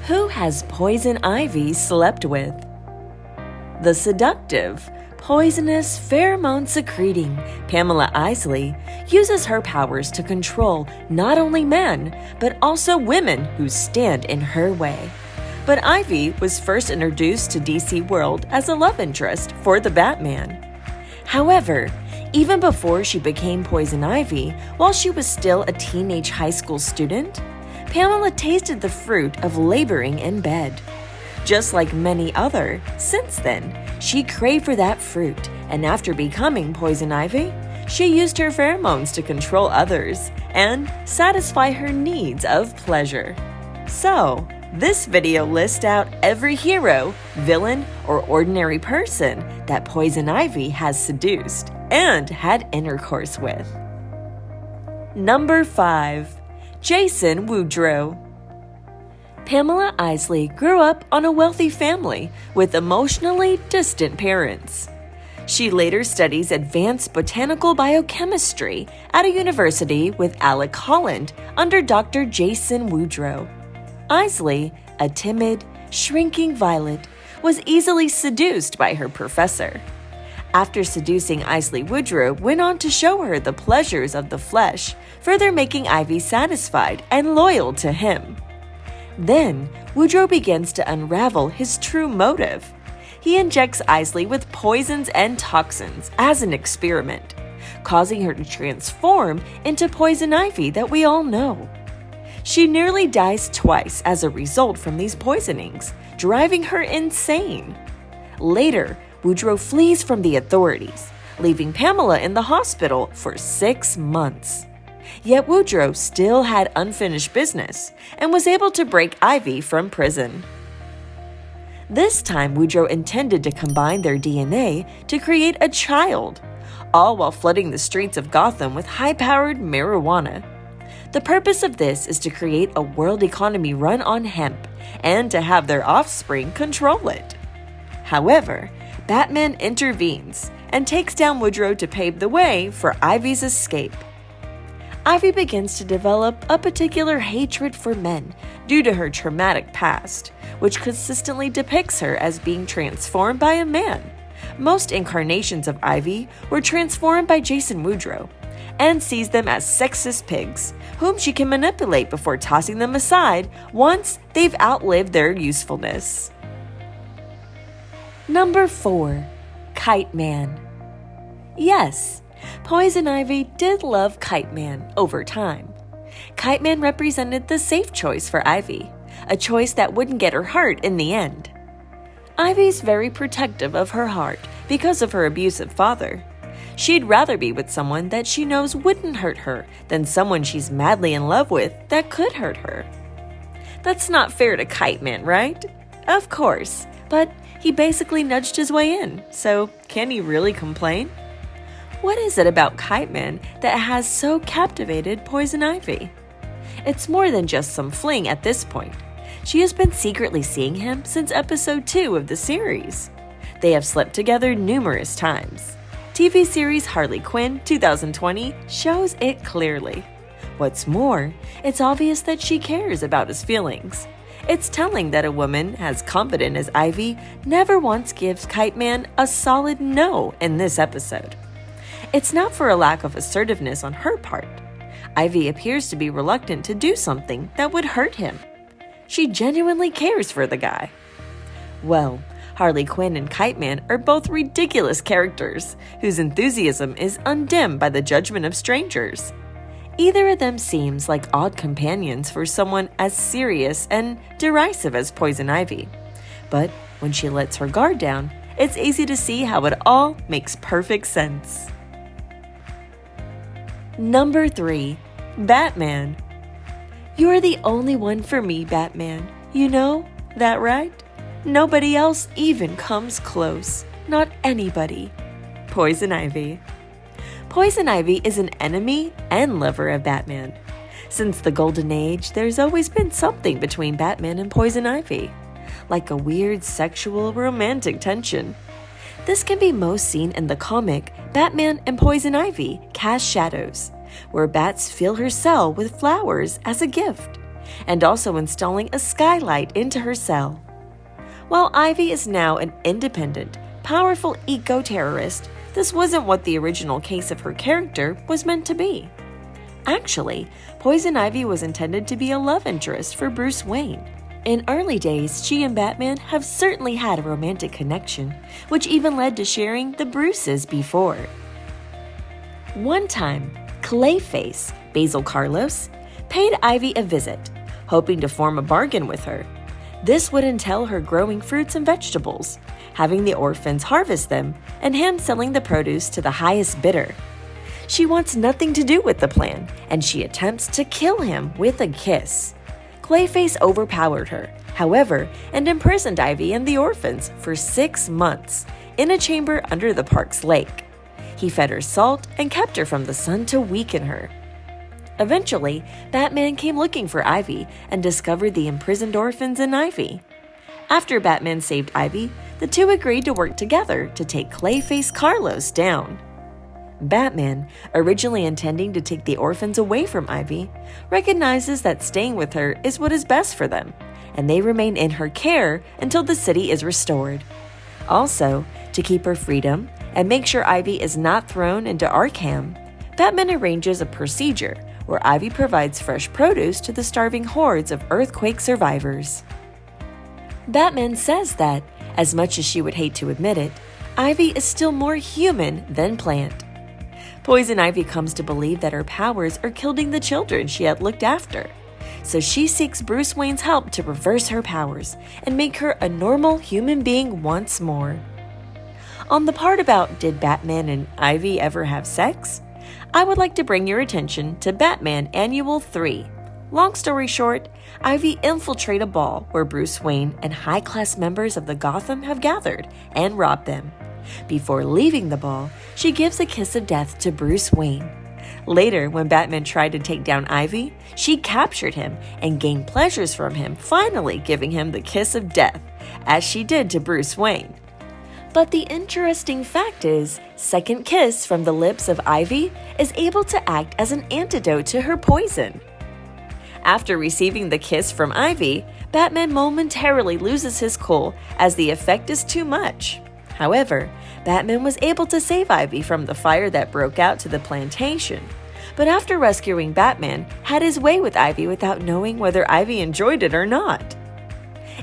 Who has poison ivy slept with? The seductive, poisonous, pheromone-secreting Pamela Isley uses her powers to control not only men, but also women who stand in her way. But Ivy was first introduced to DC World as a love interest for the Batman. However, even before she became Poison Ivy, while she was still a teenage high school student, Pamela tasted the fruit of laboring in bed. Just like many other, since then, she craved for that fruit, and after becoming Poison Ivy, she used her pheromones to control others and satisfy her needs of pleasure. So, this video lists out every hero, villain, or ordinary person that Poison Ivy has seduced and had intercourse with. Number 5. Jason Woodrow. Pamela Isley grew up on a wealthy family with emotionally distant parents. She later studies advanced botanical biochemistry at a university with Alec Holland under Dr. Jason Woodrow. Isley, a timid, shrinking violet, was easily seduced by her professor. After seducing Isley, Woodrow went on to show her the pleasures of the flesh, further making Ivy satisfied and loyal to him. Then, Woodrow begins to unravel his true motive. He injects Isley with poisons and toxins as an experiment, causing her to transform into Poison Ivy that we all know. She nearly dies twice as a result from these poisonings, driving her insane. Later, Woodrow flees from the authorities, leaving Pamela in the hospital for 6 months. Yet Woodrow still had unfinished business and was able to break Ivy from prison. This time, Woodrow intended to combine their DNA to create a child, all while flooding the streets of Gotham with high-powered marijuana. The purpose of this is to create a world economy run on hemp and to have their offspring control it. However, Batman intervenes and takes down Woodrow to pave the way for Ivy's escape. Ivy begins to develop a particular hatred for men due to her traumatic past, which consistently depicts her as being transformed by a man. Most incarnations of Ivy were transformed by Jason Woodrow, and sees them as sexist pigs, whom she can manipulate before tossing them aside once they've outlived their usefulness. Number 4. Kite Man. Yes, Poison Ivy did love Kite Man over time. Kite Man represented the safe choice for Ivy, a choice that wouldn't get her hurt in the end. Ivy's very protective of her heart because of her abusive father. She'd rather be with someone that she knows wouldn't hurt her than someone she's madly in love with that could hurt her. That's not fair to Kite Man, right? Of course, but he basically nudged his way in, so can he really complain? What is it about Kite Man that has so captivated Poison Ivy? It's more than just some fling at this point. She has been secretly seeing him since episode 2 of the series. They have slept together numerous times. TV series Harley Quinn 2020 shows it clearly. What's more, it's obvious that she cares about his feelings. It's telling that a woman as confident as Ivy never once gives Kite Man a solid no in this episode. It's not for a lack of assertiveness on her part. Ivy appears to be reluctant to do something that would hurt him. She genuinely cares for the guy. Well, Harley Quinn and Kite Man are both ridiculous characters whose enthusiasm is undimmed by the judgment of strangers. Either of them seems like odd companions for someone as serious and derisive as Poison Ivy. But when she lets her guard down, it's easy to see how it all makes perfect sense. Number 3. Batman. You're the only one for me, Batman. You know that, right? Nobody else even comes close. Not anybody. Poison Ivy. Poison Ivy is an enemy and lover of Batman. Since the Golden Age, there's always been something between Batman and Poison Ivy, like a weird sexual romantic tension. This can be most seen in the comic Batman and Poison Ivy Cast Shadows, where Bats fill her cell with flowers as a gift. and also installing a skylight into her cell. While Ivy is now an independent, powerful eco-terrorist, this wasn't what the original case of her character was meant to be. Actually, Poison Ivy was intended to be a love interest for Bruce Wayne. In early days, she and Batman have certainly had a romantic connection, which even led to sharing the Bruces before. One time, Clayface, Basil Carlos, paid Ivy a visit, hoping to form a bargain with her. This would entail her growing fruits and vegetables, having the orphans harvest them, and him selling the produce to the highest bidder. She wants nothing to do with the plan, and she attempts to kill him with a kiss. Clayface overpowered her, however, and imprisoned Ivy and the orphans for 6 months in a chamber under the park's lake. He fed her salt and kept her from the sun to weaken her. Eventually, Batman came looking for Ivy and discovered the imprisoned orphans in Ivy. After Batman saved Ivy, the two agreed to work together to take Clayface Carlos down. Batman, originally intending to take the orphans away from Ivy, recognizes that staying with her is what is best for them, and they remain in her care until the city is restored. Also, to keep her freedom and make sure Ivy is not thrown into Arkham, Batman arranges a procedure where Ivy provides fresh produce to the starving hordes of earthquake survivors. Batman says that, as much as she would hate to admit it, Ivy is still more human than plant. Poison Ivy comes to believe that her powers are killing the children she had looked after, so she seeks Bruce Wayne's help to reverse her powers and make her a normal human being once more. On the part about did Batman and Ivy ever have sex, I would like to bring your attention to Batman Annual 3. Long story short, Ivy infiltrates a ball where Bruce Wayne and high-class members of the Gotham have gathered and robbed them. Before leaving the ball, she gives a kiss of death to Bruce Wayne. Later, when Batman tried to take down Ivy, she captured him and gained pleasures from him, finally giving him the kiss of death, as she did to Bruce Wayne. But the interesting fact is, second kiss from the lips of Ivy is able to act as an antidote to her poison. After receiving the kiss from Ivy, Batman momentarily loses his cool as the effect is too much. However, Batman was able to save Ivy from the fire that broke out to the plantation, but after rescuing Batman, had his way with Ivy without knowing whether Ivy enjoyed it or not.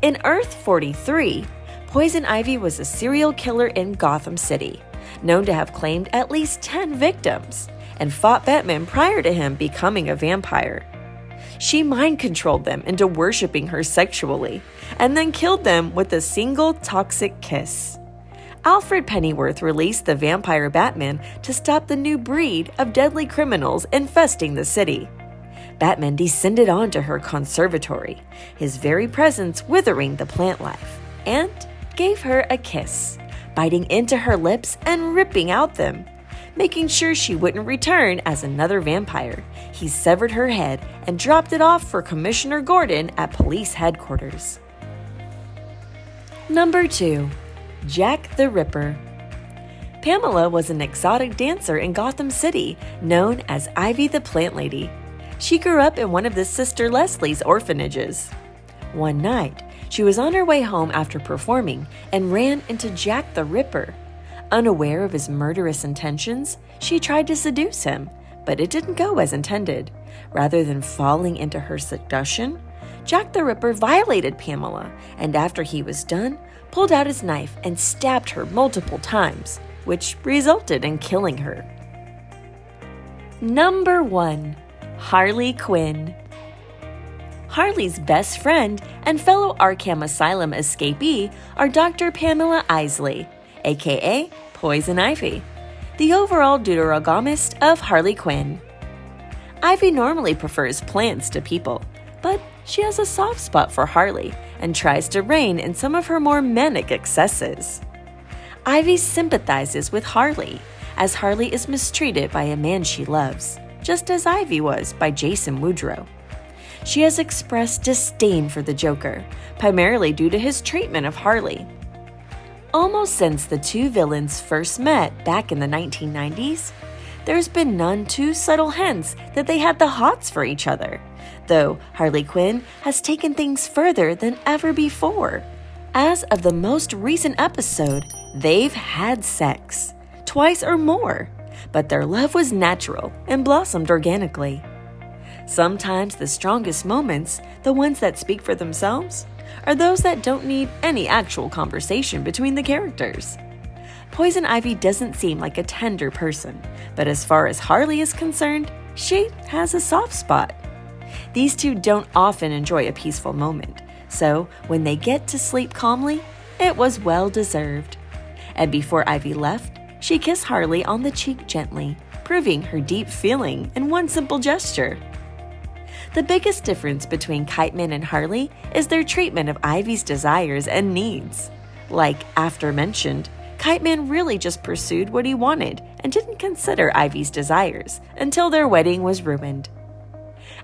In Earth 43, Poison Ivy was a serial killer in Gotham City, known to have claimed at least 10 victims, and fought Batman prior to him becoming a vampire. She mind-controlled them into worshipping her sexually, and then killed them with a single toxic kiss. Alfred Pennyworth released the vampire Batman to stop the new breed of deadly criminals infesting the city. Batman descended onto her conservatory, his very presence withering the plant life, and gave her a kiss, biting into her lips and ripping out them. Making sure she wouldn't return as another vampire, he severed her head and dropped it off for Commissioner Gordon at police headquarters. Number 2. Jack the Ripper. Pamela was an exotic dancer in Gotham City known as Ivy the Plant Lady. She grew up in one of the Sister Leslie's orphanages. One night, she was on her way home after performing and ran into Jack the Ripper. Unaware of his murderous intentions, she tried to seduce him, but it didn't go as intended. Rather than falling into her seduction, Jack the Ripper violated Pamela, and after he was done, pulled out his knife and stabbed her multiple times, which resulted in killing her. Number 1. Harley Quinn. Harley's best friend and fellow Arkham Asylum escapee are Dr. Pamela Isley, aka Poison Ivy, the overall deuteragonist of Harley Quinn. Ivy normally prefers plants to people, but she has a soft spot for Harley and tries to rein in some of her more manic excesses. Ivy sympathizes with Harley, as Harley is mistreated by a man she loves, just as Ivy was by Jason Woodrow. She has expressed disdain for the Joker, primarily due to his treatment of Harley. Almost since the two villains first met back in the 1990s, there's been none too subtle hints that they had the hots for each other. though Harley Quinn has taken things further than ever before. As of the most recent episode, they've had sex, twice or more, but their love was natural and blossomed organically. Sometimes the strongest moments, the ones that speak for themselves, are those that don't need any actual conversation between the characters. Poison Ivy doesn't seem like a tender person, but as far as Harley is concerned, she has a soft spot. These two don't often enjoy a peaceful moment, so when they get to sleep calmly, it was well deserved. And before Ivy left, she kissed Harley on the cheek gently, proving her deep feeling in one simple gesture. The biggest difference between Kite Man and Harley is their treatment of Ivy's desires and needs. Like aforementioned, Kite Man really just pursued what he wanted and didn't consider Ivy's desires until their wedding was ruined.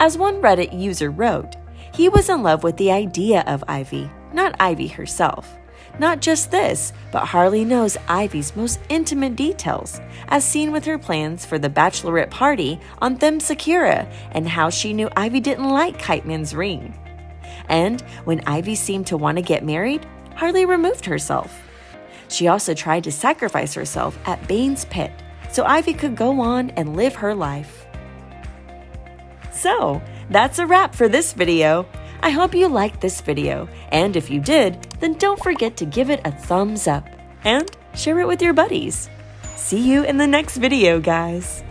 As one Reddit user wrote, he was in love with the idea of Ivy, not Ivy herself. Not just this, but Harley knows Ivy's most intimate details, as seen with her plans for the bachelorette party on Themyscira and how she knew Ivy didn't like Kite Man's ring. And when Ivy seemed to want to get married, Harley removed herself. She also tried to sacrifice herself at Bane's pit so Ivy could go on and live her life. So, that's a wrap for this video. I hope you liked this video, and if you did, then don't forget to give it a thumbs up and share it with your buddies. See you in the next video, guys.